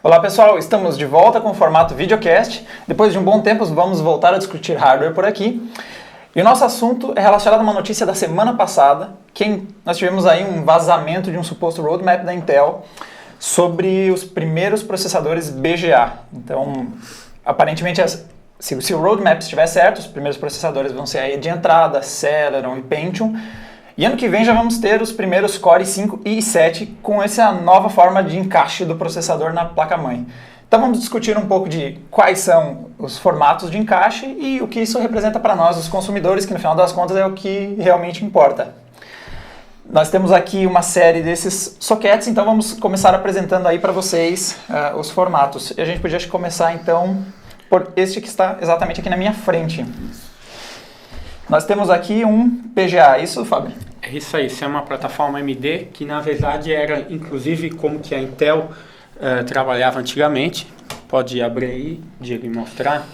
Olá pessoal, estamos de volta com o formato videocast. Depois de um bom tempo vamos voltar a discutir hardware por aqui. E o nosso assunto é relacionado a uma notícia da semana passada, que nós tivemos aí um vazamento de um suposto roadmap da Intel sobre os primeiros processadores BGA. Então, aparentemente, se o roadmap estiver certo, os primeiros processadores vão ser aí de entrada, Celeron e Pentium. E ano que vem já vamos ter os primeiros Core i5 e i7 com essa nova forma de encaixe do processador na placa-mãe. Então vamos discutir um pouco de quais são os formatos de encaixe e o que isso representa para nós, os consumidores, que no final das contas é o que realmente importa. Nós temos aqui uma série desses sockets, então vamos começar apresentando aí para vocês os formatos. E a gente podia começar então por este que está exatamente aqui na minha frente. Nós temos aqui um PGA, isso, Fábio? É isso aí, isso é uma plataforma AMD que na verdade era inclusive como que a Intel trabalhava antigamente. Pode abrir aí, Diego, e mostrar.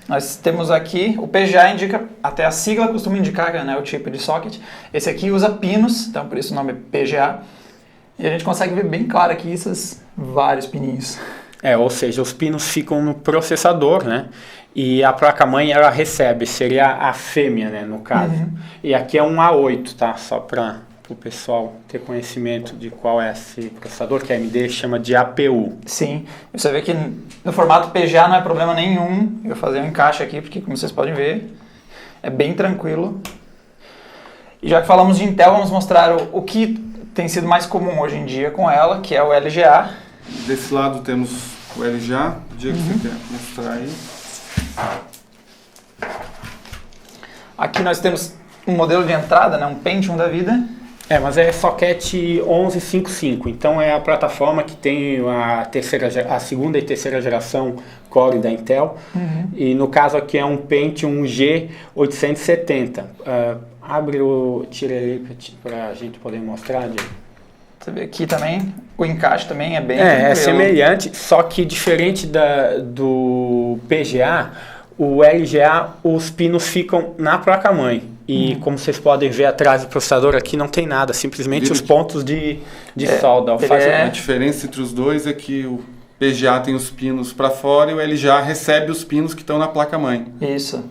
Nós temos aqui, o PGA indica, até a sigla costuma indicar, né, o tipo de socket. Esse aqui usa pinos, então por isso o nome é PGA. E a gente consegue ver bem claro aqui esses vários pininhos. Ou seja, os pinos ficam no processador, né? E a placa-mãe ela recebe, seria a fêmea, né, no caso. E aqui é um A8, tá? Só para o pessoal ter conhecimento de qual é esse processador, que a AMD chama de APU. Sim, você vê que no formato PGA não é problema nenhum eu fazer um encaixe aqui, porque como vocês podem ver, é bem tranquilo. E já que falamos de Intel, vamos mostrar o que tem sido mais comum hoje em dia com ela, que é o LGA. Desse lado temos o LGA, o dia que você quer mostrar aí. Aqui nós temos um modelo de entrada, né, um Pentium da vida. Mas é socket 1155, então é a plataforma que tem a segunda e terceira geração Core da Intel. E no caso aqui é um Pentium G870. Abre o tira ele para a gente poder mostrar, Diego. Você vê aqui também, o encaixe também é bem É semelhante, só que diferente do PGA, o LGA, os pinos ficam na placa-mãe. E como vocês podem ver atrás do processador aqui não tem nada, simplesmente os pontos de solda. A diferença entre os dois é que o PGA tem os pinos para fora e o LGA recebe os pinos que estão na placa-mãe. Isso.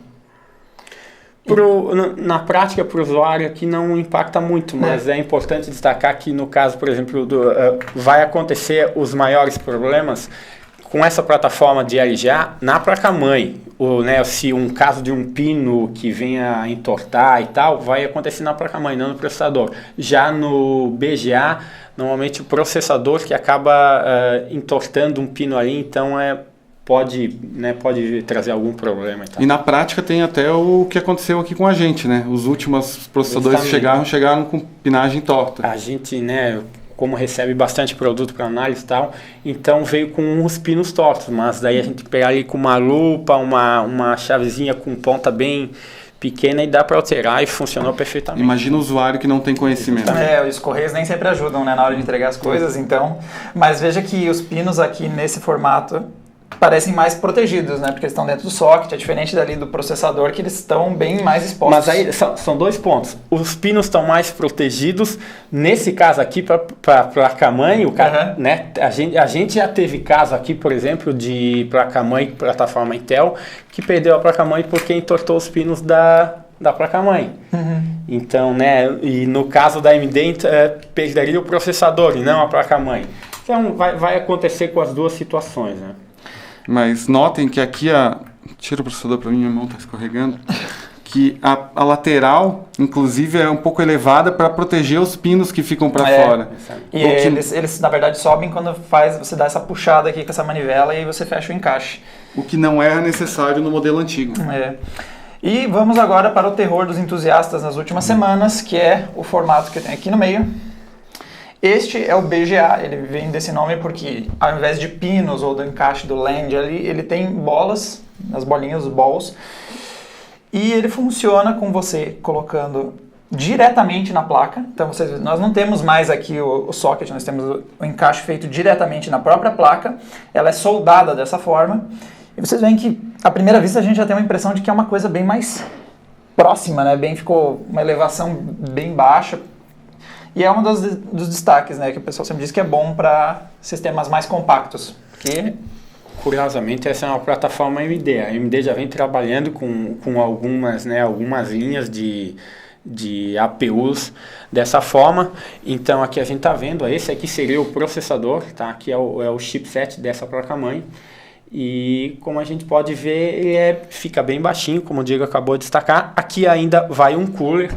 Na prática, para o usuário aqui não impacta muito, mas é importante destacar que no caso, por exemplo, vai acontecer os maiores problemas com essa plataforma de LGA na placa-mãe. Se um caso de um pino que venha a entortar e tal, vai acontecer na placa-mãe, não no processador. Já no BGA, normalmente o processador que acaba entortando um pino ali, então pode trazer algum problema. E na prática tem até o que aconteceu aqui com a gente, né? Os últimos processadores que chegaram com pinagem torta. A gente, como recebe bastante produto para análise e tal, então veio com os pinos tortos, mas daí a gente pegar ali com uma lupa, uma chavezinha com ponta bem pequena e dá para alterar e funcionou perfeitamente. Imagina o usuário que não tem conhecimento. Os correios nem sempre ajudam, né, na hora de entregar as coisas, então. Mas veja que os pinos aqui nesse formato parecem mais protegidos, né? Porque eles estão dentro do socket, é diferente dali do processador, que eles estão bem mais expostos. Mas aí são dois pontos. Os pinos estão mais protegidos, nesse caso aqui, para a placa-mãe, né? A gente já teve caso aqui, por exemplo, de placa-mãe, plataforma Intel, que perdeu a placa-mãe porque entortou os pinos da placa-mãe. Então, e no caso da AMD, perderia o processador e não a placa-mãe. Então, vai acontecer com as duas situações, né? Mas notem que aqui tira o processador para mim, minha mão está escorregando. Que a lateral, inclusive, é um pouco elevada para proteger os pinos que ficam para fora. E eles, na verdade, sobem quando você dá essa puxada aqui com essa manivela e você fecha o encaixe. O que não era necessário no modelo antigo. E vamos agora para o terror dos entusiastas nas últimas semanas, que é o formato que tem aqui no meio. Este é o BGA, ele vem desse nome porque ao invés de pinos ou do encaixe do land ali, ele tem bolas, as bolinhas, os balls, e ele funciona com você colocando diretamente na placa. Então nós não temos mais aqui o socket, nós temos o encaixe feito diretamente na própria placa, ela é soldada dessa forma, e vocês veem que à primeira vista a gente já tem uma impressão de que é uma coisa bem mais próxima, né? Ficou uma elevação bem baixa. E é um dos destaques, né, que o pessoal sempre diz que é bom para sistemas mais compactos. porque... Curiosamente, essa é uma plataforma AMD. A AMD já vem trabalhando com algumas linhas de APUs dessa forma. Então, aqui a gente está vendo, esse aqui seria o processador, tá? Aqui é o chipset dessa placa-mãe. E como a gente pode ver, ele fica bem baixinho, como o Diego acabou de destacar. Aqui ainda vai um cooler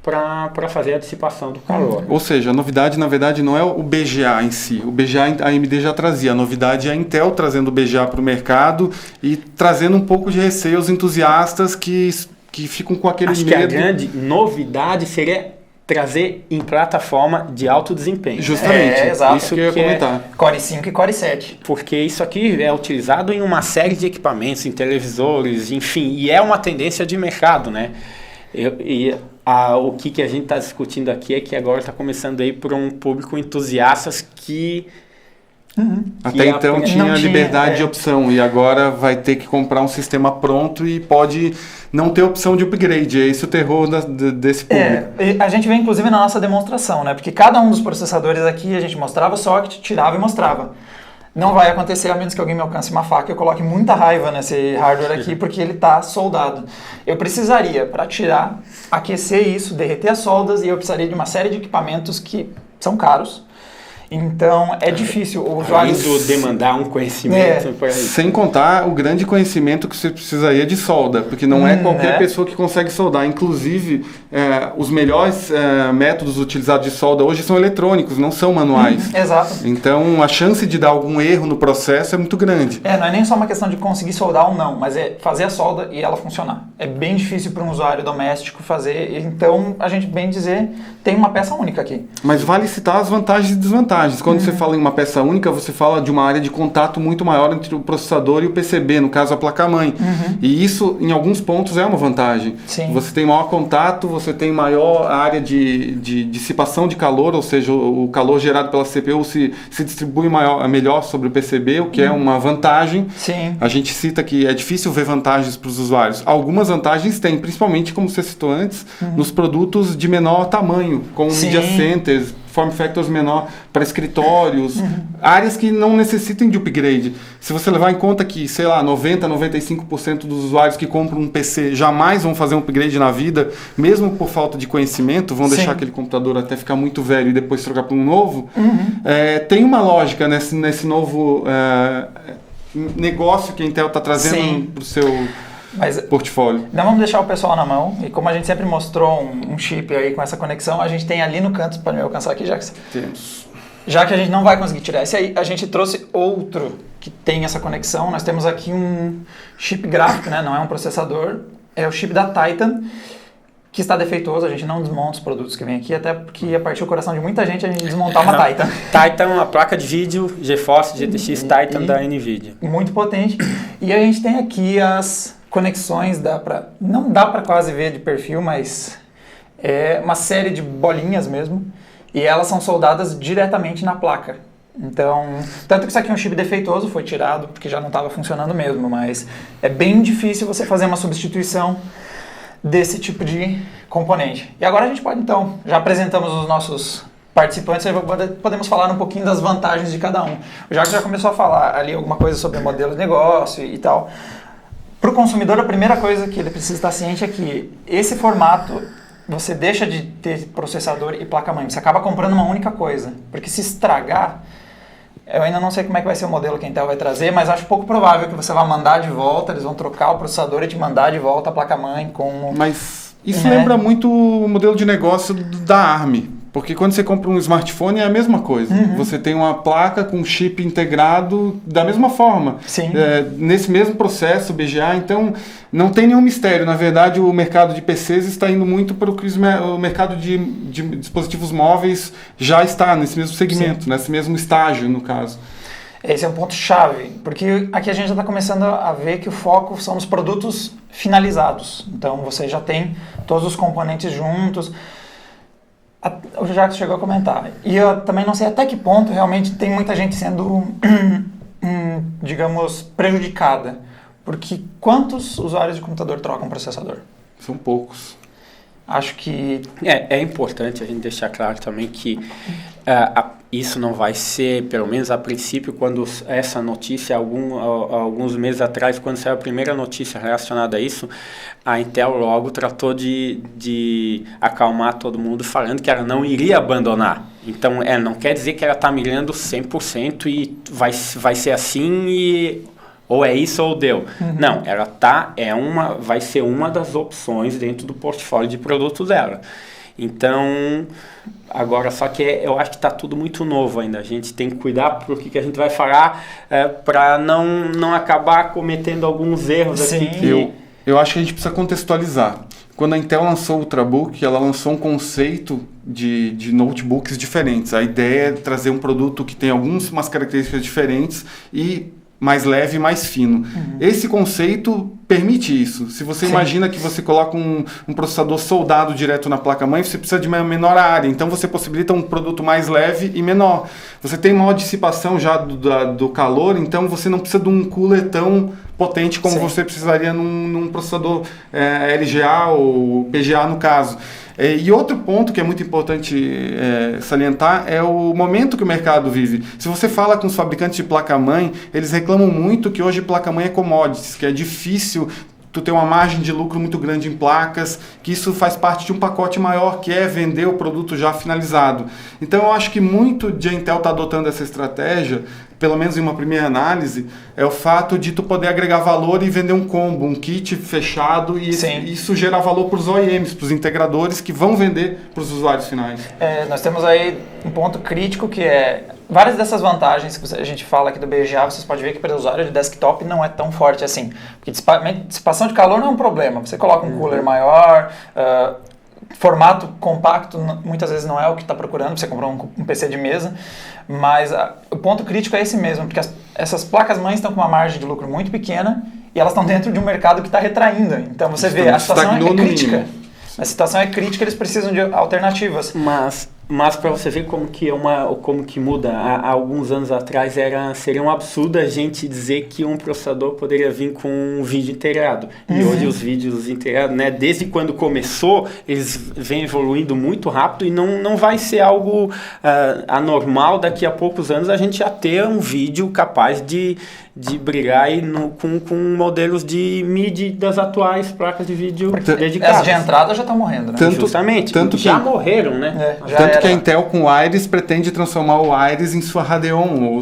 para fazer a dissipação do calor. Ou seja, a novidade, na verdade, não é o BGA em si. O BGA a AMD já trazia. A novidade é a Intel trazendo o BGA para o mercado e trazendo um pouco de receio aos entusiastas que ficam com aquele Acho medo. que a grande novidade seria trazer em plataforma de alto desempenho. Justamente. Exato. Isso que eu ia comentar. Core 5 e Core 7. Porque isso aqui é utilizado em uma série de equipamentos, em televisores, enfim, e é uma tendência de mercado, né? O que a gente está discutindo aqui é que agora está começando aí para um público entusiastas que Até então tinha liberdade de opção e agora vai ter que comprar um sistema pronto e pode não ter opção de upgrade. É esse o terror desse público. A gente vê inclusive na nossa demonstração, né? Porque cada um dos processadores aqui a gente mostrava o socket, tirava e mostrava. Não vai acontecer a menos que alguém me alcance uma faca e eu coloque muita raiva nesse hardware aqui porque ele está soldado. Eu precisaria, para tirar, aquecer isso, derreter as soldas e eu precisaria de uma série de equipamentos que são caros. Então é difícil o usuário demandar um conhecimento para isso. Sem contar o grande conhecimento que você precisaria de solda, porque não é qualquer pessoa que consegue soldar. Inclusive, os melhores métodos utilizados de solda hoje são eletrônicos, não são manuais. Exato. Então a chance de dar algum erro no processo é muito grande. Não é nem só uma questão de conseguir soldar ou não, mas é fazer a solda e ela funcionar. É bem difícil para um usuário doméstico fazer, então a gente, bem dizer, tem uma peça única aqui. Mas vale citar as vantagens e desvantagens. Quando você fala em uma peça única, você fala de uma área de contato muito maior entre o processador e o PCB, no caso a placa-mãe. E isso, em alguns pontos, é uma vantagem. Sim. Você tem maior contato, você tem maior área de dissipação de calor, ou seja, o calor gerado pela CPU se distribui melhor sobre o PCB, o que é uma vantagem. Sim. A gente cita que é difícil ver vantagens para os usuários. Algumas vantagens tem, principalmente, como você citou antes, nos produtos de menor tamanho, como media centers, form factors menor para escritórios, áreas que não necessitem de upgrade. Se você levar em conta que, sei lá, 90, 95% dos usuários que compram um PC jamais vão fazer um upgrade na vida, mesmo por falta de conhecimento, vão deixar aquele computador até ficar muito velho e depois trocar para um novo, tem uma lógica nesse novo negócio que a Intel está trazendo para o seu portfólio. Não vamos deixar o pessoal na mão, e como a gente sempre mostrou um chip aí com essa conexão, a gente tem ali no canto para me alcançar aqui, Temos. Já que a gente não vai conseguir tirar esse aí, a gente trouxe outro que tem essa conexão. Nós temos aqui um chip gráfico, né? Não é um processador, é o chip da Titan, que está defeituoso. A gente não desmonta os produtos que vem aqui, até porque ia partir o coração de muita gente a gente desmontar uma Titan. Titan, uma placa de vídeo GeForce GTX Titan da NVIDIA. Muito potente. E a gente tem aqui as conexões, não dá para quase ver de perfil, mas é uma série de bolinhas mesmo, e elas são soldadas diretamente na placa. Então, tanto que isso aqui é um chip defeituoso, foi tirado porque já não estava funcionando mesmo, mas é bem difícil você fazer uma substituição desse tipo de componente. E agora a gente pode então, já apresentamos os nossos participantes, aí podemos falar um pouquinho das vantagens de cada um. O Jacques já começou a falar ali alguma coisa sobre o modelo de negócio e tal. Para o consumidor, a primeira coisa que ele precisa estar ciente é que esse formato, você deixa de ter processador e placa-mãe, você acaba comprando uma única coisa, porque se estragar, eu ainda não sei como é que vai ser o modelo que a Intel vai trazer, mas acho pouco provável que você vá mandar de volta, eles vão trocar o processador e te mandar de volta a placa-mãe com... Mas isso lembra muito o modelo de negócio da ARM. Porque quando você compra um smartphone é a mesma coisa. Você tem uma placa com chip integrado da mesma forma. Sim. Nesse mesmo processo, BGA, então não tem nenhum mistério. Na verdade, o mercado de PCs está indo muito para o que o mercado de dispositivos móveis já está nesse mesmo segmento, nesse mesmo estágio, no caso. Esse é um ponto-chave, porque aqui a gente já está começando a ver que o foco são os produtos finalizados. Então, você já tem todos os componentes juntos. O Jacques chegou a comentar. E eu também não sei até que ponto realmente tem muita gente sendo, digamos, prejudicada. Porque quantos usuários de computador trocam processador? São poucos. Acho que... É importante a gente deixar claro também que isso não vai ser, pelo menos a princípio, quando essa notícia, alguns meses atrás, quando saiu a primeira notícia relacionada a isso, a Intel logo tratou de acalmar todo mundo, falando que ela não iria abandonar. Então, não quer dizer que ela está migrando 100% e vai ser assim e... ou é isso ou deu. Não, ela vai ser uma das opções dentro do portfólio de produtos dela. Então, agora, só que eu acho que está tudo muito novo ainda. A gente tem que cuidar para o que a gente vai falar para não acabar cometendo alguns erros. Sim. Aqui. Eu acho que a gente precisa contextualizar. Quando a Intel lançou o Ultrabook, ela lançou um conceito de notebooks diferentes. A ideia é trazer um produto que tem algumas características diferentes e mais leve e mais fino. Esse conceito permite isso. Se você imagina que você coloca um processador soldado direto na placa-mãe, você precisa de uma menor área. Então, você possibilita um produto mais leve e menor. Você tem maior dissipação já do calor, então você não precisa de um cooler tão potente como você precisaria num processador LGA ou PGA, no caso. E outro ponto que é muito importante salientar é o momento que o mercado vive. Se você fala com os fabricantes de placa-mãe, eles reclamam muito que hoje placa-mãe é commodities, que é difícil tu ter uma margem de lucro muito grande em placas, que isso faz parte de um pacote maior, que é vender o produto já finalizado. Então eu acho que muito de a Intel estar adotando essa estratégia, pelo menos em uma primeira análise, é o fato de tu poder agregar valor e vender um combo, um kit fechado, e isso gerar valor para os OEMs, para os integradores que vão vender para os usuários finais. Nós temos aí um ponto crítico que é várias dessas vantagens que a gente fala aqui do BGA, vocês podem ver que para o usuário de desktop não é tão forte assim. Porque dissipação de calor não é um problema. Você coloca um cooler maior, formato compacto muitas vezes não é o que está procurando, você comprou um PC de mesa, mas o ponto crítico é esse mesmo, porque essas placas-mães estão com uma margem de lucro muito pequena e elas estão dentro de um mercado que está retraindo. Então você vê, a situação é crítica. A situação é crítica, eles precisam de alternativas. Mas para você ver como que muda, há alguns anos atrás seria um absurdo a gente dizer que um processador poderia vir com um vídeo integrado. E hoje os vídeos integrados, né, desde quando começou, eles vêm evoluindo muito rápido e não vai ser algo anormal daqui a poucos anos a gente já ter um vídeo capaz de brigar aí com modelos de MIDI das atuais placas de vídeo dedicadas. As de entrada já estão morrendo, né? Justamente, já morreram, né? Tanto que a Intel com o Iris pretende transformar o Iris em sua Radeon ou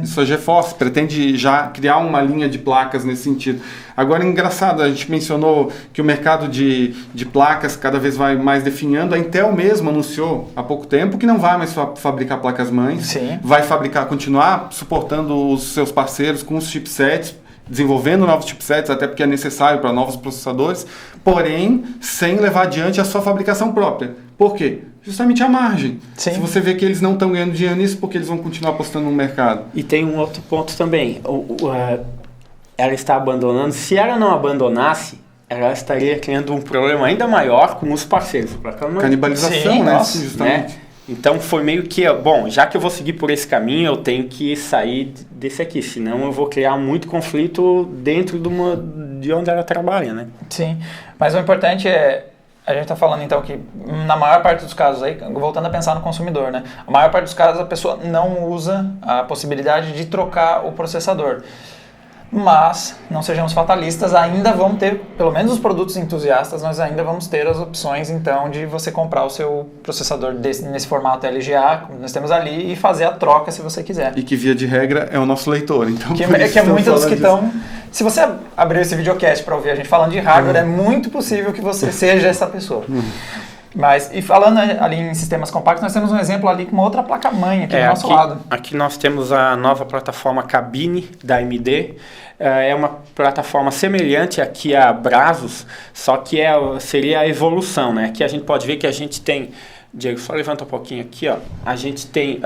sua GeForce, pretende já criar uma linha de placas nesse sentido. Agora, engraçado, a gente mencionou que o mercado de placas cada vez vai mais definhando. A Intel mesmo anunciou há pouco tempo que não vai mais fabricar placas-mães, vai continuar suportando os seus parceiros com os chipsets, desenvolvendo novos chipsets, até porque é necessário para novos processadores, porém, sem levar adiante a sua fabricação própria. Por quê? Justamente a margem. Se você vê que eles não estão ganhando dinheiro nisso, porque eles vão continuar apostando no mercado. E tem um outro ponto também. Ela está abandonando. Se ela não abandonasse, ela estaria criando um problema ainda maior com os parceiros. Canibalização, né? Justamente. Né? Então foi meio que, já que eu vou seguir por esse caminho, eu tenho que sair desse aqui, senão eu vou criar muito conflito dentro de onde ela trabalha, né? Sim, mas o importante a gente está falando então que na maior parte dos casos, aí, voltando a pensar no consumidor, né? A maior parte dos casos a pessoa não usa a possibilidade de trocar o processador. Mas, não sejamos fatalistas, ainda vão ter, pelo menos os produtos entusiastas, nós ainda vamos ter as opções, então, de você comprar o seu processador nesse formato LGA, como nós temos ali, e fazer a troca se você quiser. E que, via de regra, é o nosso leitor. Então, que é muitos dos que estão... Se você abrir esse videocast para ouvir a gente falando de hardware, é muito possível que você seja essa pessoa. Mas, e falando ali em sistemas compactos, nós temos um exemplo ali com uma outra placa-mãe aqui do nosso lado. Aqui nós temos a nova plataforma Cabine da AMD. É uma plataforma semelhante aqui a Brazos, só que seria a evolução, né? Aqui a gente pode ver que a gente tem... Diego, só levanta um pouquinho aqui, ó. A gente tem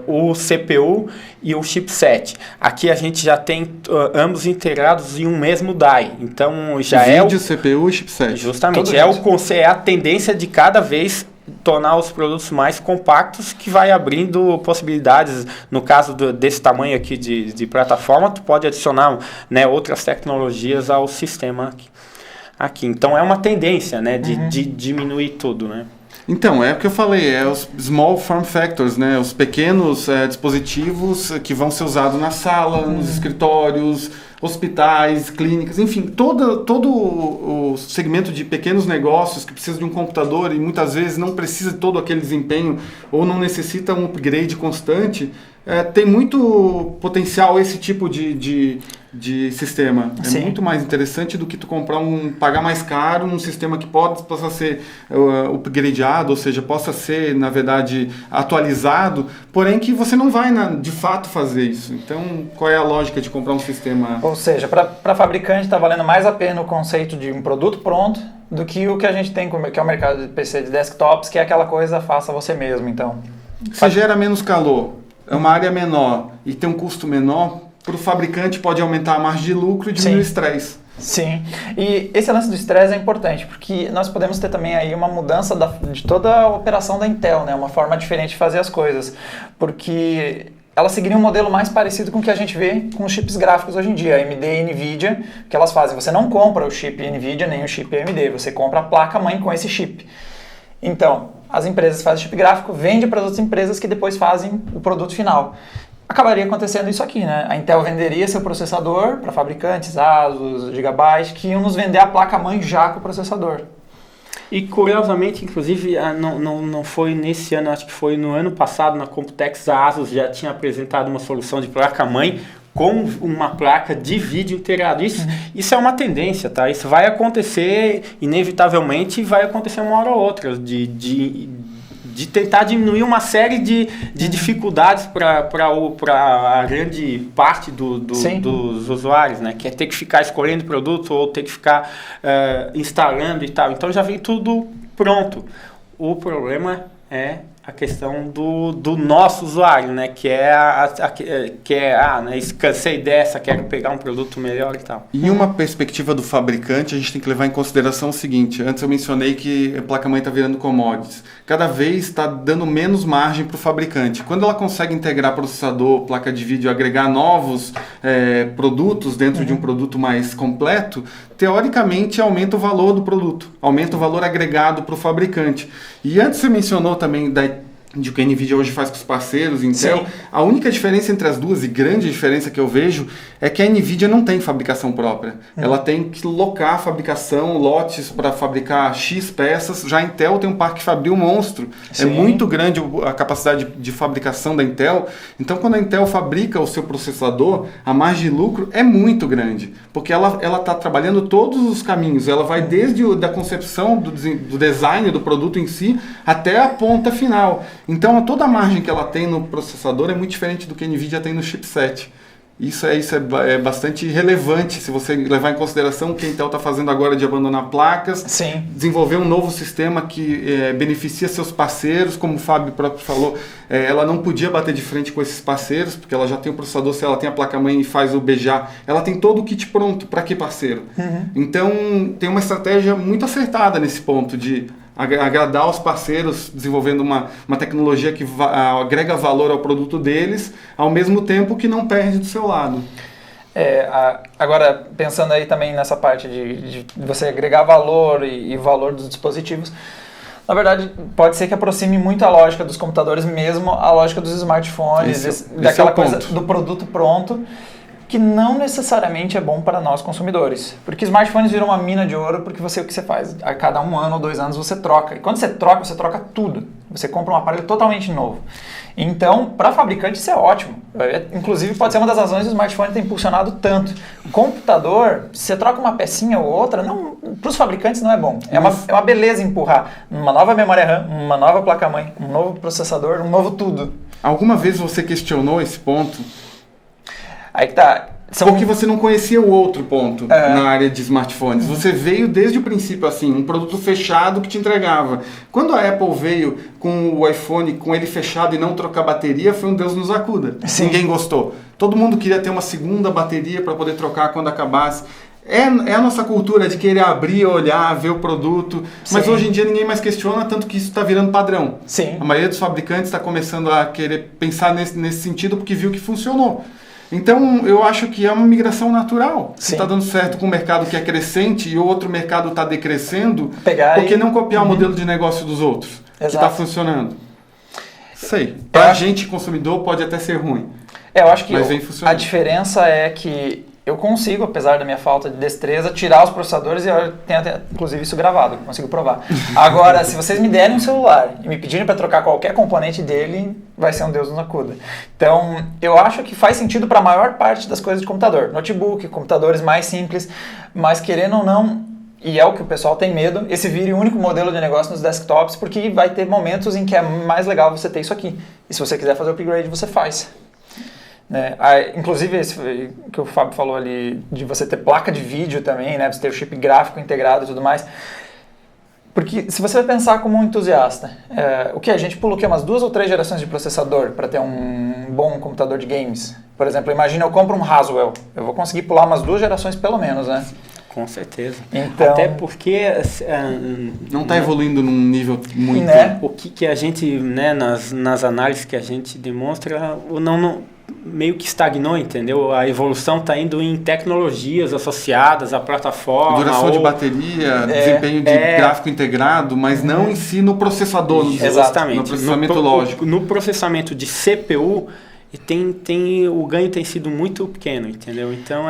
o CPU e o chipset. Aqui a gente já tem ambos integrados em um mesmo die. Então já vídeo, CPU e chipset. Justamente. É a tendência de cada vez tornar os produtos mais compactos, que vai abrindo possibilidades. No caso desse tamanho aqui de plataforma, tu pode adicionar, né, outras tecnologias ao sistema aqui. aqui. Então é uma tendência, né, de diminuir tudo, né? Então, é o que eu falei, é os small form factors, né? Os pequenos dispositivos que vão ser usados na sala, nos escritórios, hospitais, clínicas, enfim, todo o segmento de pequenos negócios que precisa de um computador e muitas vezes não precisa de todo aquele desempenho ou não necessita um upgrade constante, tem muito potencial esse tipo de sistema. Sim. É muito mais interessante do que tu comprar pagar mais caro um sistema que possa ser upgradeado, ou seja, possa ser, na verdade, atualizado, porém que você não vai, de fato, fazer isso. Então, qual é a lógica de comprar um sistema? Ou seja, para fabricante está valendo mais a pena o conceito de um produto pronto do que o que a gente tem, que é o mercado de PC de desktops, que é aquela coisa faça você mesmo, então. Se gera menos calor, é uma área menor e tem um custo menor, para o fabricante pode aumentar a margem de lucro e diminuir o estresse. Sim, e esse lance do estresse é importante, porque nós podemos ter também aí uma mudança de toda a operação da Intel, né? Uma forma diferente de fazer as coisas, porque ela seguiria um modelo mais parecido com o que a gente vê com os chips gráficos hoje em dia, AMD e NVIDIA, que elas fazem, você não compra o chip NVIDIA nem o chip AMD, você compra a placa-mãe com esse chip. Então, as empresas fazem chip gráfico, vendem para as outras empresas que depois fazem o produto final. Acabaria acontecendo isso aqui, né? A Intel venderia seu processador para fabricantes, Asus, Gigabyte, que iam nos vender a placa-mãe já com o processador. E curiosamente, inclusive, não foi nesse ano, acho que foi no ano passado, na Computex, a Asus já tinha apresentado uma solução de placa-mãe com uma placa de vídeo integrado. Isso é uma tendência, tá? Isso vai acontecer, inevitavelmente, vai acontecer uma hora ou outra, de tentar diminuir uma série de dificuldades para a grande parte dos usuários, né? Que é ter que ficar escolhendo produto ou ter que ficar instalando e tal. Então já vem tudo pronto. O problema é a questão do nosso usuário, né? Cansei dessa, quero pegar um produto melhor e tal. E uma perspectiva do fabricante, a gente tem que levar em consideração o seguinte: antes eu mencionei que a placa-mãe está virando commodities. Cada vez está dando menos margem para o fabricante. Quando ela consegue integrar processador, placa de vídeo, agregar novos produtos dentro de um produto mais completo, teoricamente aumenta o valor do produto, aumenta o valor agregado para o fabricante. E antes você mencionou também de que a NVIDIA hoje faz com os parceiros, Intel. Sim. A única diferença entre as duas, e grande diferença que eu vejo, é que a NVIDIA não tem fabricação própria. Ela tem que locar a fabricação, lotes para fabricar X peças. Já a Intel tem um parque fabril monstro. Sim. É muito grande a capacidade de fabricação da Intel. Então, quando a Intel fabrica o seu processador, a margem de lucro é muito grande, porque ela está trabalhando todos os caminhos. Ela vai desde da concepção, do design do produto em si, até a ponta final. Então, toda a margem que ela tem no processador é muito diferente do que a NVIDIA tem no chipset. Isso é bastante relevante se você levar em consideração o que a Intel está fazendo agora de abandonar placas, Sim. desenvolver um novo sistema que beneficia seus parceiros, como o Fábio próprio falou, ela não podia bater de frente com esses parceiros, porque ela já tem o processador, se ela tem a placa-mãe e faz o BJA, ela tem todo o kit pronto, para que parceiro? Então, tem uma estratégia muito acertada nesse ponto de agradar os parceiros, desenvolvendo uma tecnologia que agrega valor ao produto deles, ao mesmo tempo que não perde do seu lado. Agora, pensando aí também nessa parte de você agregar valor e valor dos dispositivos, na verdade, pode ser que aproxime muito a lógica dos computadores, mesmo a lógica dos smartphones, daquela coisa do produto pronto, que não necessariamente é bom para nós consumidores. Porque smartphones viram uma mina de ouro, porque o que você faz? A cada 1 ano ou 2 anos você troca. E quando você troca tudo. Você compra um aparelho totalmente novo. Então, para fabricante isso é ótimo. Inclusive, pode ser uma das razões do smartphone ter impulsionado tanto. Computador, se você troca uma pecinha ou outra, para os fabricantes não é bom. É uma beleza empurrar uma nova memória RAM, uma nova placa-mãe, um novo processador, um novo tudo. Alguma vez você questionou esse ponto? Aí que tá. Porque você não conhecia o outro ponto na área de smartphones. Você veio desde o princípio assim, um produto fechado que te entregava. Quando a Apple veio com o iPhone, com ele fechado e não trocar bateria, foi um Deus nos acuda. Sim. Ninguém gostou. Todo mundo queria ter uma segunda bateria para poder trocar quando acabasse. É a nossa cultura de querer abrir, olhar, ver o produto. Sim. Mas hoje em dia ninguém mais questiona, tanto que isso está virando padrão. Sim. A maioria dos fabricantes está começando a querer pensar nesse sentido porque viu que funcionou. Então, eu acho que é uma migração natural. Se Sim. está dando certo com um mercado que é crescente e o outro mercado está decrescendo, Pegar por que e- não copiar o modelo de negócio dos outros? Que está Exato. funcionando. Sei. Para a acho- gente, consumidor, pode até ser ruim. Eu acho que Mas vem a funcionando. diferença é que eu consigo, apesar da minha falta de destreza, tirar os processadores e eu tenho até, inclusive, isso gravado, consigo provar. Agora, se vocês me derem um celular e me pedirem para trocar qualquer componente dele, vai ser um Deus nos acuda. Então, eu acho que faz sentido para a maior parte das coisas de computador. Notebook, computadores mais simples, mas querendo ou não, e é o que o pessoal tem medo, esse vire o único modelo de negócio nos desktops, porque vai ter momentos em que é mais legal você ter isso aqui. E se você quiser fazer o upgrade, você faz. Né? Inclusive, esse que o Fábio falou ali, de você ter placa de vídeo também, né? Você ter o chip gráfico integrado e tudo mais. Porque se você vai pensar como um entusiasta, o que a gente pula o quê? Umas 2 ou 3 gerações de processador para ter um bom computador de games? Por exemplo, imagina eu compro um Haswell, eu vou conseguir pular umas 2 gerações pelo menos, né? Com certeza. Então- Até porque Não está evoluindo num nível muito... Né? o que a gente, né, nas análises que a gente demonstra, meio que estagnou, entendeu? A evolução está indo em tecnologias associadas à plataforma. Duração de ou- bateria, desempenho de gráfico integrado, mas não em si no processador, no Exatamente. no processamento pro- lógico. No processamento de CPU, o ganho tem sido muito pequeno, entendeu? Então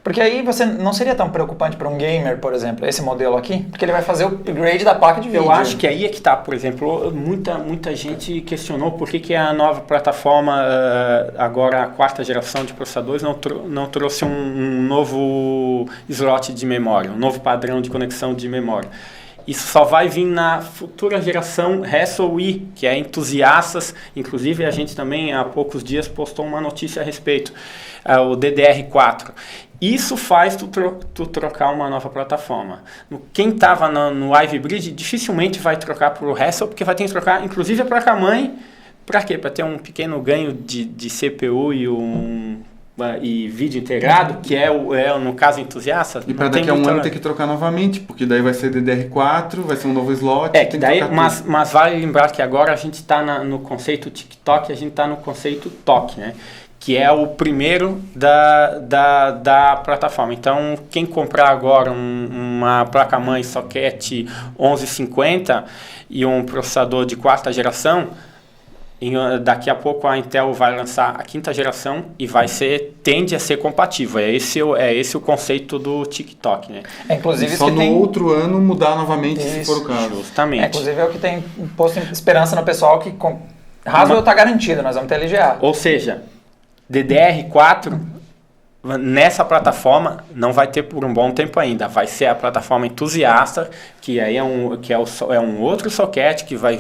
Porque aí você não seria tão preocupante para um gamer, por exemplo, esse modelo aqui, porque ele vai fazer o upgrade da placa de vídeo. eu acho que aí é que está, por exemplo, muita gente questionou por que a nova plataforma, agora a 4ª geração de processadores, não trouxe um novo slot de memória, um novo padrão de conexão de memória. Isso só vai vir na futura geração Haswell, que é entusiastas. Inclusive, a gente também, há poucos dias, postou uma notícia a respeito, o DDR4. Isso faz tu trocar uma nova plataforma. Quem estava no Ivy Bridge dificilmente vai trocar para o Haswell, porque vai ter que trocar, inclusive, a placa-mãe. Para quê? Para ter um pequeno ganho de CPU e vídeo integrado, que é no caso entusiasta. E para daqui a um ano ter que trocar novamente, porque daí vai ser DDR4, vai ser um novo slot. Que tem daí, trocar mas vale lembrar que agora a gente está no conceito TikTok, a gente está no conceito TOC, né? Que é o primeiro da plataforma. Então, quem comprar agora uma placa-mãe socket 1150 e um processador de 4ª geração, daqui a pouco a Intel vai lançar a 5ª geração e tende a ser compatível. É esse o conceito do TikTok, né? Inclusive, Só isso que no outro ano mudar novamente, se Isso, for o caso. Justamente. Inclusive é o que tem posto esperança no pessoal que Haswell está garantido, nós vamos ter LGA. Ou seja, DDR4 nessa plataforma não vai ter por um bom tempo ainda. Vai ser a plataforma entusiasta, que aí é um outro socket que vai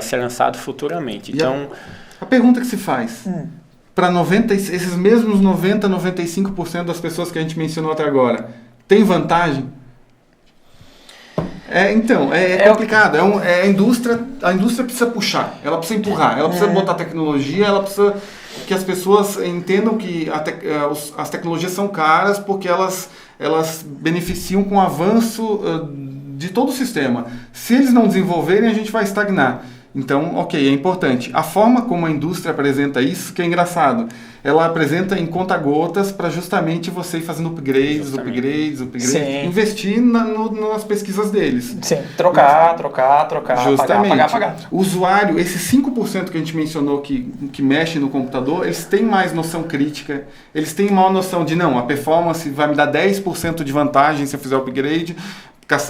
ser lançado futuramente. Então, A pergunta que se faz, para esses mesmos 95% das pessoas que a gente mencionou até agora, tem vantagem? Então, é complicado. A indústria precisa puxar, ela precisa empurrar, ela precisa botar tecnologia, ela precisa que as pessoas entendam que as tecnologias são caras porque elas beneficiam com o avanço de todo o sistema. Se eles não desenvolverem, a gente vai estagnar. Então, ok, é importante. A forma como a indústria apresenta isso, que é engraçado, ela apresenta em conta-gotas para justamente você ir fazendo upgrades, Sim. investir nas pesquisas deles. Sim, trocar, Justamente. pagar. O usuário, esses 5% que a gente mencionou que mexe no computador, eles têm mais noção crítica, eles têm maior noção de, não, a performance vai me dar 10% de vantagem se eu fizer o upgrade,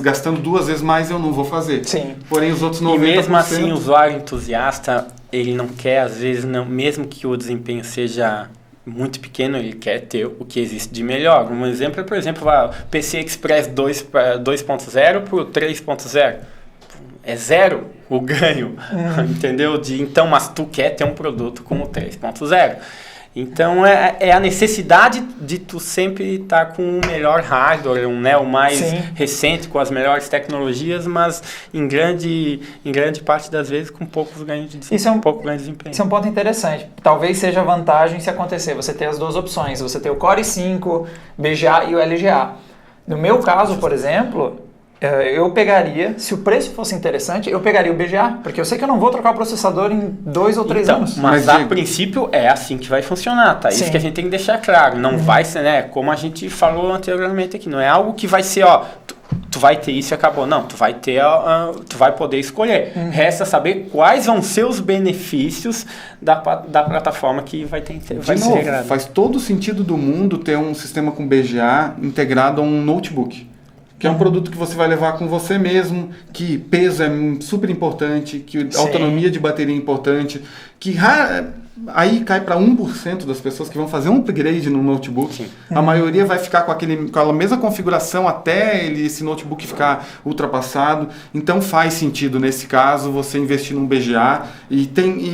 gastando 2 vezes mais eu não vou fazer. Sim. Porém, os outros 90%... E mesmo assim, o usuário entusiasta, ele não quer, às vezes, mesmo que o desempenho seja muito pequeno, ele quer ter o que existe de melhor. Um exemplo é, por exemplo, o PC Express 2.0 para o 3.0. É 0 o ganho, entendeu? Então, mas tu quer ter um produto com o 3.0. Então, é a necessidade de tu sempre estar com o melhor hardware, o mais Sim. recente, com as melhores tecnologias, mas em grande parte das vezes com poucos ganhos de desempenho. Pouco ganho de desempenho. Isso é um ponto interessante. Talvez seja vantagem se acontecer, você ter as 2 opções, você ter o Core i5, BGA e o LGA. No meu caso, por exemplo, eu pegaria, se o preço fosse interessante, eu pegaria o BGA, porque eu sei que eu não vou trocar o processador em 2 ou 3 anos. Mas a princípio é assim que vai funcionar, tá? Isso que a gente tem que deixar claro. Não vai ser, né? Como a gente falou anteriormente aqui, não é algo que vai ser, tu vai ter isso e acabou. Não, tu vai ter, tu vai poder escolher. Resta saber quais vão ser os benefícios da plataforma que vai ter. Vai ser integrada. Faz todo o sentido do mundo ter um sistema com BGA integrado a um notebook. Que é um produto que você vai levar com você mesmo, que peso é super importante, que autonomia de bateria é importante, que aí cai para 1% das pessoas que vão fazer um upgrade no notebook. Sim. A maioria vai ficar com aquela mesma configuração até esse notebook ficar ultrapassado. Então faz sentido, nesse caso, você investir num BGA. E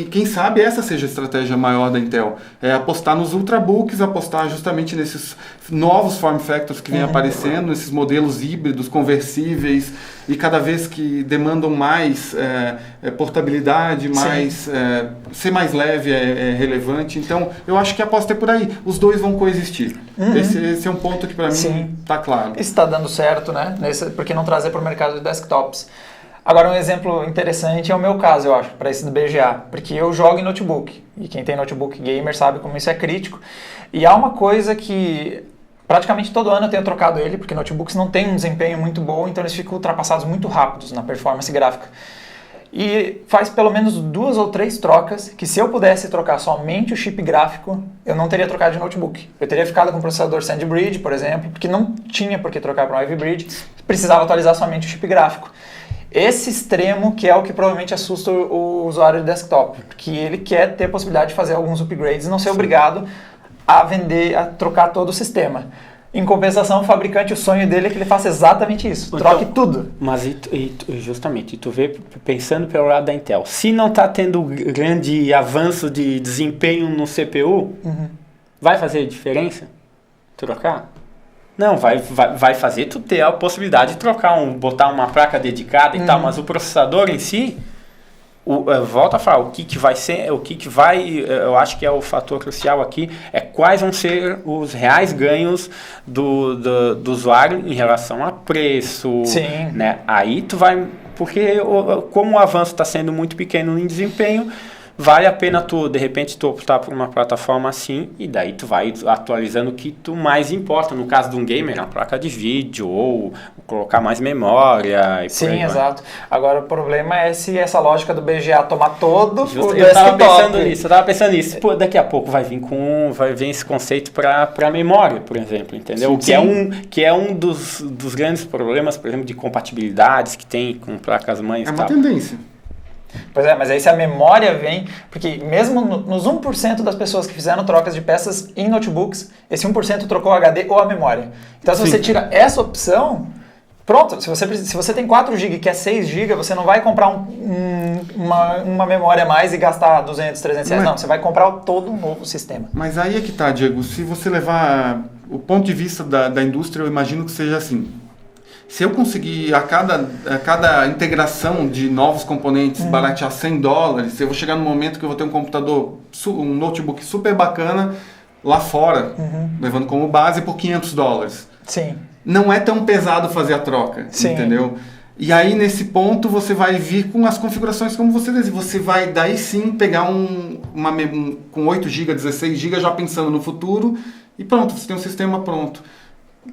quem sabe essa seja a estratégia maior da Intel. É apostar nos ultrabooks, apostar justamente nesses novos form factors que vêm aparecendo, esses modelos híbridos, conversíveis, e cada vez que demandam mais portabilidade, mais ser mais leve é relevante. Então, eu acho que a aposta é por aí. Os dois vão coexistir. Esse é um ponto que para mim está claro. Isso está dando certo, né? Por que não trazer para o mercado de desktops? Agora, um exemplo interessante é o meu caso, eu acho, para esse do BGA, porque eu jogo em notebook, e quem tem notebook gamer sabe como isso é crítico. E há uma coisa que praticamente todo ano eu tenho trocado ele, porque notebooks não têm um desempenho muito bom, então eles ficam ultrapassados muito rápidos na performance gráfica. E faz pelo menos 2 ou 3 trocas que, se eu pudesse trocar somente o chip gráfico, eu não teria trocado de notebook. Eu teria ficado com o processador SandBridge, por exemplo, porque não tinha por que trocar para um Ivy Bridge, precisava atualizar somente o chip gráfico. Esse extremo que é o que provavelmente assusta o usuário de desktop, porque ele quer ter a possibilidade de fazer alguns upgrades e não ser obrigado a trocar todo o sistema. Em compensação, o fabricante, o sonho dele é que ele faça exatamente isso, troque tudo. Mas justamente, tu vê, pensando pelo lado da Intel, se não está tendo grande avanço de desempenho no CPU, vai fazer diferença trocar? Não, vai fazer tu ter a possibilidade de trocar, botar uma placa dedicada e tal, mas o processador em si, volta a falar, o que vai ser, eu acho que é o fator crucial aqui, é quais vão ser os reais ganhos do usuário em relação a preço, né? Aí tu vai, porque como o avanço está sendo muito pequeno em desempenho, vale a pena de repente tu optar por uma plataforma assim, e daí tu vai atualizando o que tu mais importa. No caso de um gamer, a placa de vídeo, ou colocar mais memória. Sim, exato. Agora o problema é se essa lógica do BGA tomar todo o desktop. Eu tava pensando nisso. Pô, daqui a pouco vai vir esse conceito para memória, por exemplo, entendeu? Que é um dos grandes problemas, por exemplo, de compatibilidades que tem com placas-mães. É uma tendência. Pois é, mas aí se a memória vem, porque mesmo nos 1% das pessoas que fizeram trocas de peças em notebooks, esse 1% trocou o HD ou a memória. Então se você tira essa opção, pronto, se você tem 4 GB e quer 6 GB, você não vai comprar uma memória a mais e gastar 200, 300 reais, não, você vai comprar todo um novo sistema. Mas aí é que tá, Diego, se você levar o ponto de vista da indústria, eu imagino que seja assim. Se eu conseguir a cada integração de novos componentes baratear $100, eu vou chegar no momento que eu vou ter um notebook super bacana lá fora, levando como base por $500. Sim. Não é tão pesado fazer a troca, entendeu? E aí, nesse ponto, você vai vir com as configurações como você deseja. Você vai, daí sim, pegar com 8 GB, 16 GB, já pensando no futuro, e pronto, você tem um sistema pronto,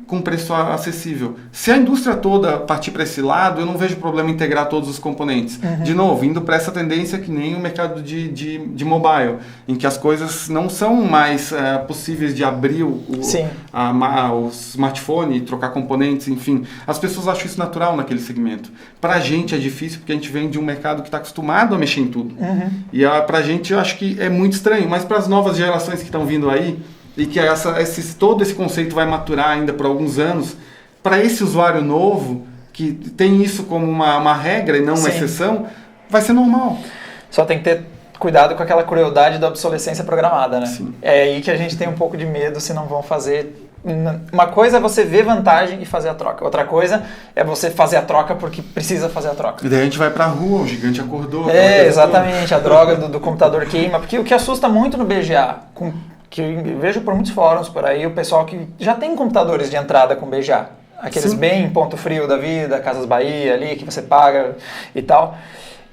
com preço acessível. Se a indústria toda partir para esse lado, eu não vejo problema em integrar todos os componentes. De novo, indo para essa tendência que nem o mercado de mobile, em que as coisas não são mais possíveis de abrir o smartphone e trocar componentes, enfim. As pessoas acham isso natural naquele segmento. Para a gente é difícil, porque a gente vem de um mercado que está acostumado a mexer em tudo. E para a gente eu acho que é muito estranho, mas para as novas gerações que estão vindo aí, e que todo esse conceito vai maturar ainda por alguns anos, para esse usuário novo, que tem isso como uma regra e não uma exceção, vai ser normal. Só tem que ter cuidado com aquela crueldade da obsolescência programada, né? Sim. É aí que a gente tem um pouco de medo se não vão fazer. Uma coisa é você ver vantagem e fazer a troca. Outra coisa é você fazer a troca porque precisa fazer a troca. E daí a gente vai pra rua, o gigante acordou. Exatamente, a droga do computador queima. Porque o que assusta muito no BGA, que eu vejo por muitos fóruns por aí, o pessoal que já tem computadores de entrada com BGA. Aqueles Sim. bem ponto frio da vida, Casas Bahia ali, que você paga e tal.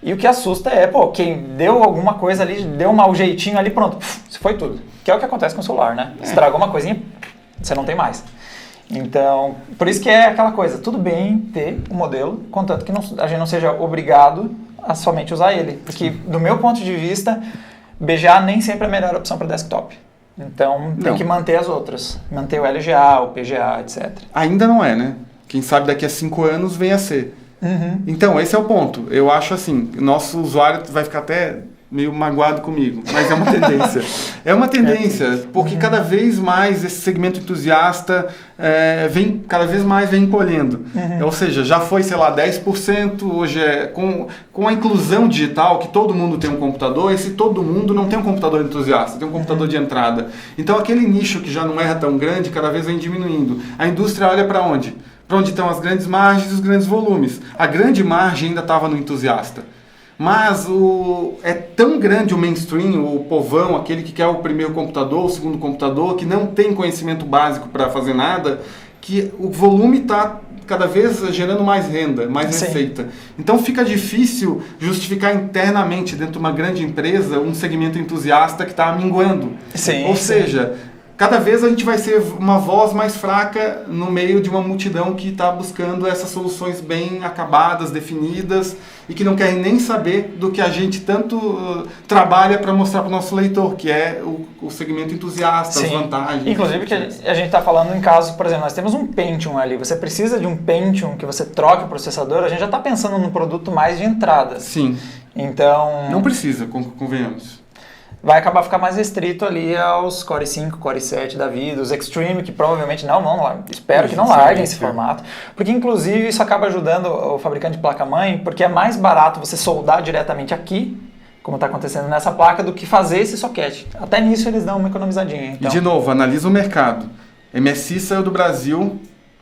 E o que assusta é, pô, quem deu alguma coisa ali, deu um mau jeitinho ali, pronto, isso foi tudo. Que é o que acontece com o celular, né? Estragou uma coisinha, você não tem mais. Então, por isso que é aquela coisa, tudo bem ter um modelo, contanto que a gente não seja obrigado a somente usar ele. Porque, do meu ponto de vista, BGA nem sempre é a melhor opção para desktop. Então, tem que manter as outras. Manter o LGA, o PGA, etc. Ainda não é, né? Quem sabe daqui a 5 anos venha a ser. Então, esse é o ponto. Eu acho assim, nosso usuário vai ficar até meio magoado comigo, mas é uma tendência. É uma tendência, porque cada vez mais esse segmento entusiasta cada vez mais vem encolhendo. Ou seja, já foi, sei lá, 10%, hoje com a inclusão digital, que todo mundo tem um computador, esse todo mundo não tem um computador entusiasta, tem um computador de entrada. Então aquele nicho que já não era tão grande, cada vez vem diminuindo. A indústria olha para onde? Para onde estão as grandes margens e os grandes volumes. A grande margem ainda estava no entusiasta. Mas é tão grande o mainstream, o povão, aquele que quer o primeiro computador, o segundo computador, que não tem conhecimento básico para fazer nada, que o volume está cada vez gerando mais renda, mais receita. Então fica difícil justificar internamente dentro de uma grande empresa um segmento entusiasta que está minguando. Ou seja, cada vez a gente vai ser uma voz mais fraca no meio de uma multidão que está buscando essas soluções bem acabadas, definidas, e que não querem nem saber do que a gente tanto trabalha para mostrar para o nosso leitor, que é o segmento entusiasta, as vantagens. Inclusive que a gente está falando em casos, por exemplo, nós temos um Pentium ali, você precisa de um Pentium que você troque o processador, a gente já está pensando num produto mais de entrada. Sim. Então... Não precisa, convenhamos. Vai acabar ficar mais restrito ali aos Core 5, Core 7 da vida, os Extreme, que provavelmente não vão lá. Espero que não larguem esse formato. Porque, inclusive, isso acaba ajudando o fabricante de placa-mãe, porque é mais barato você soldar diretamente aqui, como está acontecendo nessa placa, do que fazer esse soquete. Até nisso eles dão uma economizadinha. Então... E, de novo, analisa o mercado. MSI saiu do Brasil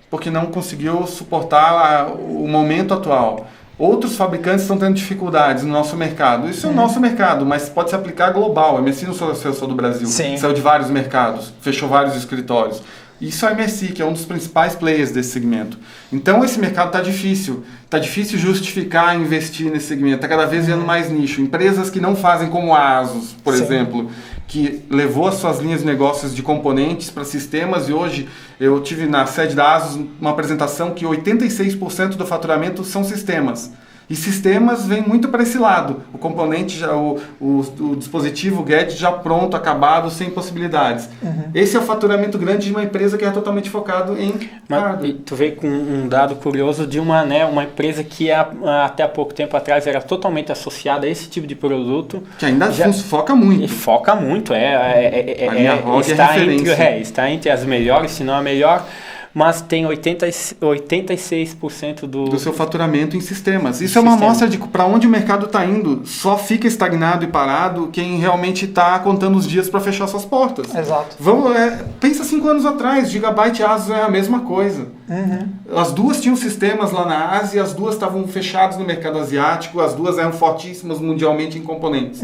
porque não conseguiu suportar o momento atual. Outros fabricantes estão tendo dificuldades no nosso mercado. Isso é o nosso mercado, mas pode se aplicar global. A MSI não saiu só do Brasil. Saiu de vários mercados, fechou vários escritórios. Isso é a MSI, que é um dos principais players desse segmento. Então esse mercado está difícil. Está difícil justificar investir nesse segmento. Está cada vez vendo mais nicho. Empresas que não fazem como a ASUS, por exemplo, que levou as suas linhas de negócios de componentes para sistemas, e hoje eu tive na sede da ASUS uma apresentação que 86% do faturamento são sistemas. E sistemas vem muito para esse lado. O componente, o dispositivo, o gadget já pronto, acabado, sem possibilidades. Esse é o faturamento grande de uma empresa que é totalmente focado em hardware. E tu veio com um dado curioso de uma empresa que até há pouco tempo atrás era totalmente associada a esse tipo de produto. Que ainda foca muito. E foca muito. Está entre as melhores, se não a melhor. Mas tem 86% do seu faturamento em sistemas. Isso é uma amostra de para onde o mercado está indo. Só fica estagnado e parado quem realmente está contando os dias para fechar suas portas. Exato. Pensa 5 anos atrás, Gigabyte e Asus é a mesma coisa. As duas tinham sistemas lá na Ásia, as duas estavam fechadas no mercado asiático, as duas eram fortíssimas mundialmente em componentes.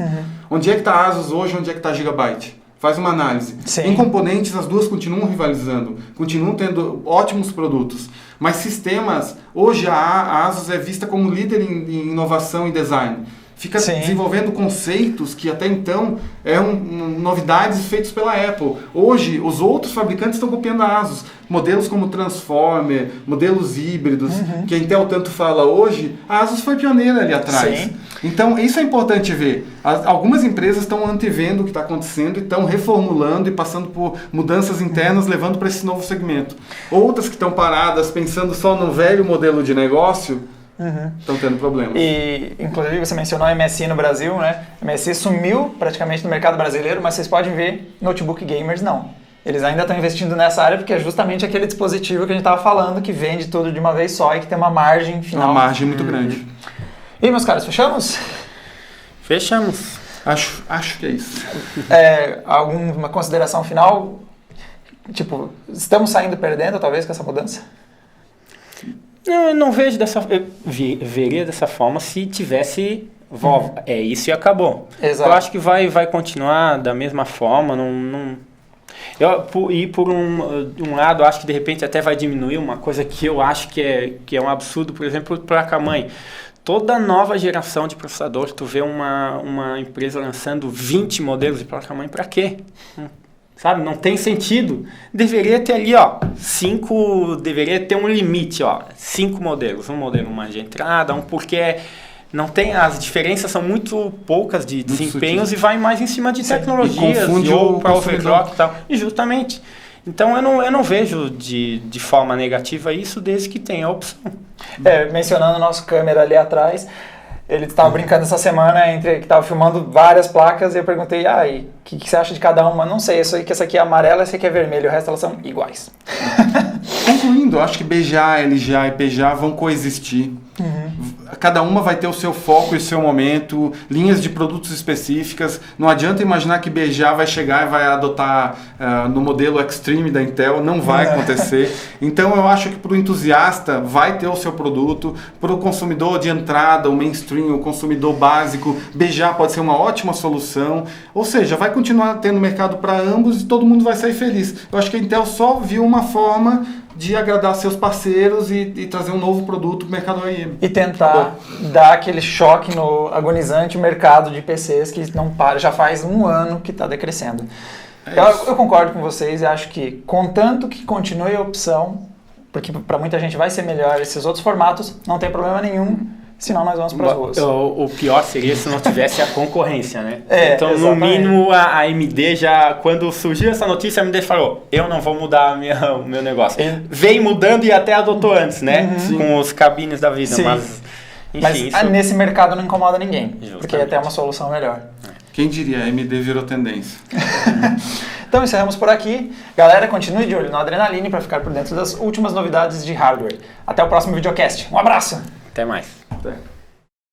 Onde é que está a Asus hoje, onde é que está a Gigabyte? Faz uma análise. Em componentes, as duas continuam rivalizando, continuam tendo ótimos produtos. Mas sistemas, hoje a Asus é vista como líder em inovação e design. Fica desenvolvendo conceitos que até então eram novidades feitas pela Apple. Hoje, os outros fabricantes estão copiando a Asus. Modelos como Transformer, modelos híbridos, que a Intel tanto fala hoje, a Asus foi pioneira ali atrás. Então, isso é importante ver. Algumas empresas estão antevendo o que está acontecendo e estão reformulando e passando por mudanças internas, levando para esse novo segmento. Outras que estão paradas, pensando só no velho modelo de negócio, estão tendo problemas. E, inclusive, você mencionou a MSI no Brasil, né? A MSI sumiu praticamente no mercado brasileiro, mas vocês podem ver, notebook gamers não. Eles ainda estão investindo nessa área porque é justamente aquele dispositivo que a gente estava falando, que vende tudo de uma vez só e que tem uma margem final. Uma margem muito grande. E aí, meus caras, fechamos? Fechamos. Acho que é isso. Alguma consideração final? Tipo, estamos saindo perdendo, talvez, com essa mudança? Eu não vejo veria dessa forma se tivesse isso e acabou. Exato. Eu acho que vai continuar da mesma forma, não... E por um lado, acho que de repente até vai diminuir uma coisa que eu acho que é um absurdo, por exemplo, placa-mãe. Toda nova geração de processador, tu vê uma empresa lançando 20 modelos de placa-mãe, para quê? Sabe, não tem sentido. Deveria ter ali, 5, deveria ter um limite, 5 modelos. Um modelo mais de entrada, porque não tem, as diferenças são muito poucas de desempenhos e vai mais em cima de tecnologias, ou para overclock e tal. E justamente. Então eu não vejo de forma negativa isso desde que tenha a opção. Mencionando o nosso câmera ali atrás, ele estava brincando essa semana que estava filmando várias placas e eu perguntei, o que você acha de cada uma? Não sei, que essa aqui é amarela, essa aqui é vermelha, o resto elas são iguais. Concluindo, acho que BGA, LGA e PGA vão coexistir. Cada uma vai ter o seu foco e o seu momento, linhas de produtos específicas. Não adianta imaginar que BGA vai chegar e vai adotar no modelo Extreme da Intel, não vai acontecer. Então eu acho que para o entusiasta vai ter o seu produto, para o consumidor de entrada, o mainstream, o consumidor básico, BGA pode ser uma ótima solução. Ou seja, vai continuar tendo mercado para ambos e todo mundo vai sair feliz. Eu acho que a Intel só viu uma forma de agradar seus parceiros e trazer um novo produto para o mercado OEM. E tentar dar aquele choque no agonizante mercado de PCs que não para, já faz um ano que está decrescendo. Eu concordo com vocês e acho que, contanto que continue a opção, porque para muita gente vai ser melhor esses outros formatos, não tem problema nenhum. Senão nós vamos para as ruas. O pior seria se não tivesse a concorrência, né? Então, exatamente. No mínimo, a AMD já, quando surgiu essa notícia, a AMD falou, eu não vou mudar o meu negócio. Vem mudando e até adotou antes, né? Com os cabines da vida. Sim. Mas isso... nesse mercado não incomoda ninguém, Justamente. porque é até uma solução melhor. Quem diria, a AMD virou tendência. Então encerramos por aqui. Galera, continue de olho no Adrenaline para ficar por dentro das últimas novidades de hardware. Até o próximo videocast. Um abraço! Até mais. Até.